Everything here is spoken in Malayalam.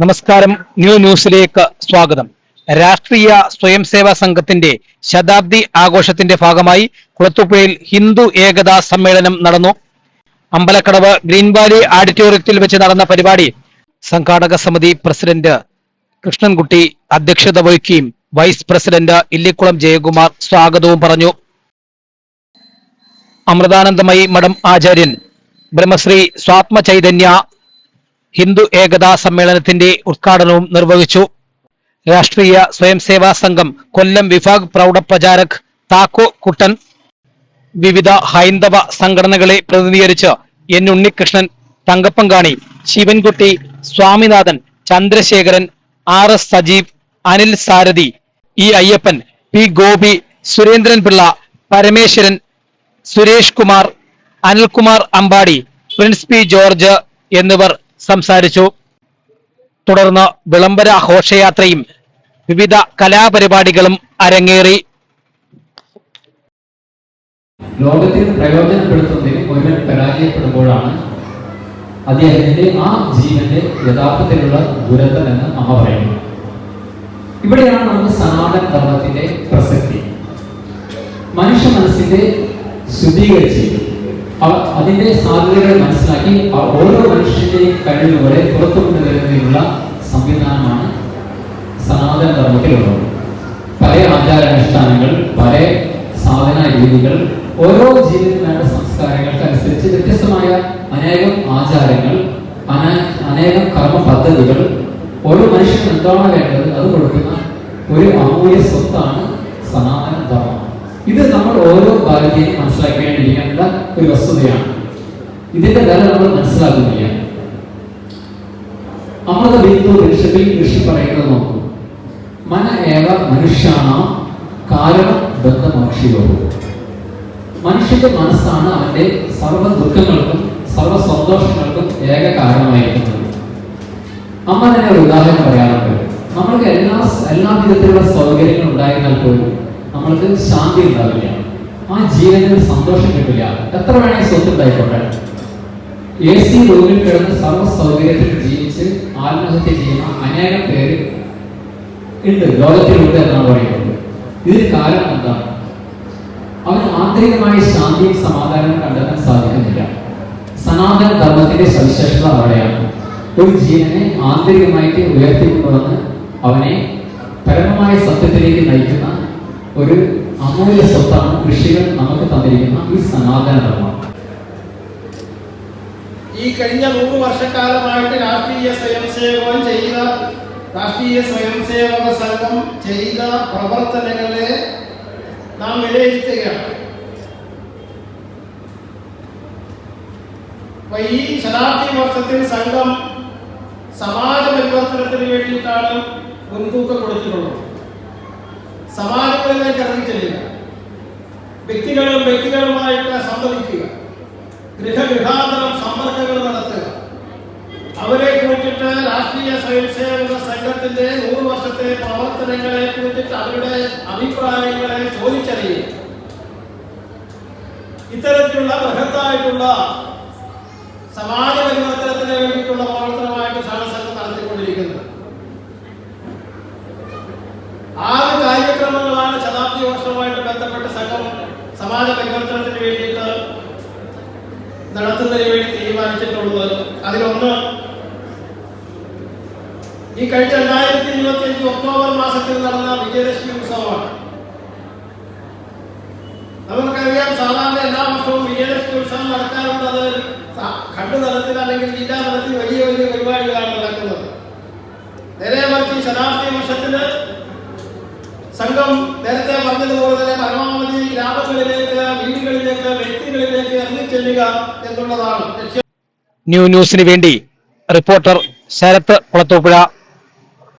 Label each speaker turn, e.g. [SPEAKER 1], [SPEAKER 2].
[SPEAKER 1] നമസ്കാരം. ന്യൂസിലേക്ക് സ്വാഗതം. രാഷ്ട്രീയ സ്വയംസേവാ സംഘത്തിന്റെ ശതാബ്ദി ആഘോഷത്തിന്റെ ഭാഗമായി കുളത്തൂപ്പുഴയിൽ ഹിന്ദു ഏകതാ സമ്മേളനം നടന്നു. അമ്പലക്കടവ് ഗ്രീൻ വാലി ഓഡിറ്റോറിയത്തിൽ വെച്ച് നടന്ന പരിപാടി സംഘാടക സമിതി പ്രസിഡന്റ് കൃഷ്ണൻകുട്ടി അധ്യക്ഷത വഹിക്കുകയും വൈസ് പ്രസിഡന്റ് ഇല്ലിക്കുളം ജയകുമാർ സ്വാഗതവും പറഞ്ഞു. അമൃതാനന്ദമയി മഠം ആചാര്യൻ ബ്രഹ്മശ്രീ സ്വാത്മ ചൈതന്യ ഹിന്ദു ഏകതാ സമ്മേളനത്തിന്റെ ഉദ്ഘാടനവും നിർവഹിച്ചു. രാഷ്ട്രീയ സ്വയംസേവാ സംഘം കൊല്ലം വിഭാഗ് പ്രൗഢപ്രചാരക് താക്കോ കുട്ടൻ, വിവിധ ഹൈന്ദവ സംഘടനകളെ പ്രതിനിധീകരിച്ച് N Unnikrishnan, Thankappankani, Sivankutty, Swaminathan, Chandrasekharan, RS Sajeev, Anil Sarathi, Ayyappan, P Gopi, Surendran Pillai, Parameswaran, Suresh Kumar, Anilkumar Ambadi, Prince P George എന്നിവർ സംസാരിച്ചു. തുടർന്ന് വിളംബര ഘോഷയാത്രയും വിവിധ കലാപരിപാടികളും അരങ്ങേറി.
[SPEAKER 2] ലോകത്തിൽ പ്രയോജനപ്പെടുത്തുന്നതിന് ഒരുവൻ പരാജയപ്പെടുമ്പോഴാണ് അദ്ദേഹത്തിന്റെ ആ ജീവന്റെ യഥാർത്ഥത്തിലുള്ള ദുരന്തമെന്ന് അമ്മ പറയുന്നു. ഇവിടെയാണ് നമുക്ക് സനാതന ധർമ്മത്തിന്റെ പ്രസക്തി. മനുഷ്യ മനസ്സിന്റെ ശുദ്ധീകരിച്ച് അതിന്റെ സാധ്യതകൾ മനസ്സിലാക്കി ഓരോ മനുഷ്യന്റെയും കഴിവുകളെ പുറത്തു കൊണ്ടുവരുന്നതിനുള്ള സംവിധാനമാണ് സനാതന ധർമ്മത്തിലുള്ളത്. പല ആചാരാനുഷ്ഠാനങ്ങൾ, പല സാധന രീതികൾ, ഓരോ ജീവനും വേണ്ട സംസ്കാരങ്ങൾക്കനുസരിച്ച് വ്യത്യസ്തമായ അനേകം ആചാരങ്ങൾ, അനേകം കർമ്മ പദ്ധതികൾ, ഓരോ മനുഷ്യനും എന്താണ് വേണ്ടത് അത് കൊടുക്കുന്ന ഒരു അമൂല്യ സ്വത്താണ് സനാതന ധർമ്മം. ഇത് നമ്മൾ ഓരോ ഭാരതീയനും മനസ്സിലാക്കേണ്ടിയിരിക്കേണ്ട ഒരു വസ്തുതയാണ്. ഇതിന്റെ വില നമ്മൾ മനസ്സിലാക്കുന്നില്ല. അമൃത ബിന്ദു ഋഷഭി ഋഷി പറയുന്നത് നോക്കൂ. മന ഏവ മനുഷ്യാണാം കാരണം ബന്ധമോക്ഷിയോ. മനുഷ്യന്റെ മനസ്സാണ് അവന്റെ സർവ്വ ദുഃഖങ്ങൾക്കും സർവ്വ സന്തോഷങ്ങൾക്കും ഏക കാരണമായിരിക്കുന്നത്. അമ്മ തന്നെ ഒരു ഉദാഹരണം പറയാറുണ്ട്. നമ്മൾക്ക് എല്ലാ വിധത്തിലുള്ള സൗകര്യങ്ങൾ ഉണ്ടായിരുന്നാൽ പോലും നമ്മൾക്ക് ശാന്തി ഉണ്ടാവില്ല, ആ ജീവനിൽ സന്തോഷം കിട്ടില്ല. എത്ര വേണമെങ്കിൽ സ്വത്ത് ഉണ്ടായിക്കോട്ടെ. AC റൂമിൽ കിടന്ന് സർവ്വ സൗകര്യത്തിൽ ജീവിച്ച് ആത്മഹത്യ ചെയ്യുന്ന അനേകം പേര് ഉണ്ട്, ലോകത്തിലുണ്ട് എന്നാണ് പറയുന്നത്. ഇതിന് കാരണം എന്താണ്? അവന് ആന്തരികമായ ശാന്തിയും സമാധാനവും കണ്ടെത്താൻ സാധിക്കുന്നില്ല. സനാതന ധർമ്മത്തിന്റെ സവിശേഷത അവിടെയാണ്. ഒരു ജീവനെ ആന്തരികമായിട്ട് ഉയർത്തിക്കൊണ്ടുവന്ന് അവനെ പരമമായ സത്യത്തിലേക്ക് നയിക്കുന്ന ഒരു അമൂല്യ സ്വത്താണ് ഋഷികൾ നമുക്ക് തന്നിരിക്കുന്ന ഈ സനാതന ധർമ്മം.
[SPEAKER 3] ഈ കഴിഞ്ഞ 100 വർഷക്കാലമായിട്ട് രാഷ്ട്രീയ സ്വയംസേവക സംഘം ചെയ്ത പ്രവർത്തനങ്ങളെ നാം വിലയിരുത്തുകയാണ്. ഈ ശതാബ്ദി വർഷത്തിൽ സംഘം സമാജ പരിവർത്തനത്തിന് വേണ്ടിയിട്ടാണ് മുൻതൂക്കം കൊടുത്തിട്ടുള്ളത്. സമാജങ്ങളിലേക്ക് ഇറങ്ങി ചെല്ലുക, വ്യക്തികളുമായിട്ട് സംവദിക്കുക, ഗൃഹാന്തരം സമ്പർക്കങ്ങൾ നടത്തുക, അവരെ കുറിച്ചിട്ട് രാഷ്ട്രീയ സ്വയംസേവക സംഘത്തിന്റെ 100 വർഷത്തെ പ്രവർത്തനങ്ങളെ കുറിച്ചിട്ട് അവരുടെ അഭിപ്രായങ്ങളെ ചോദിച്ചറിയുക. ഇത്തരത്തിലുള്ള ബൃഹത്തായിട്ടുള്ള സമാജ പരിവർത്തനത്തിന് വേണ്ടിയിട്ടുള്ള പ്രവർത്തനമായിട്ട് സംഘം നടത്തിക്കൊണ്ടിരിക്കുന്നത്. 6 കാര്യക്രമങ്ങളാണ് ശതാബ്ദി വർഷവുമായിട്ട് ബന്ധപ്പെട്ട് സംഘം സമാജ പരിവർത്തനത്തിന് വേണ്ടിയിട്ട് നടത്തുന്നതിന് വേണ്ടി തീരുമാനിച്ചിട്ടുള്ളത്. അതിലൊന്ന്, ഈ കഴിഞ്ഞ 2025 ഒക്ടോബർ മാസത്തിൽ നടന്ന വിജയദശമി ഉത്സവമാണ്. നമുക്കറിയാം, സാധാരണ എല്ലാ വർഷവും വിജയദശമി ഉത്സവം നടക്കാറുണ്ട്. അത് ഖണ്ഡ് തലത്തിൽ അല്ലെങ്കിൽ ജില്ലാ തലത്തിൽ വലിയ വലിയ പരിപാടികളാണ് നടക്കുന്നത്. നേരെ മറിച്ച് ശതാബ്ദി വർഷത്തിന് സംഘം നേരത്തെ പറഞ്ഞതുപോലെ തന്നെ പരമാവധി ഗ്രാമങ്ങളിലേക്ക്, വീടുകളിലേക്ക്, വ്യക്തികളിലേക്ക് ഇറങ്ങിച്ചെല്ലുക എന്നുള്ളതാണ് ലക്ഷ്യം.
[SPEAKER 1] ന്യൂസിന് വേണ്ടി റിപ്പോർട്ടർ ശരത് കുളത്തൂപ്പുഴ.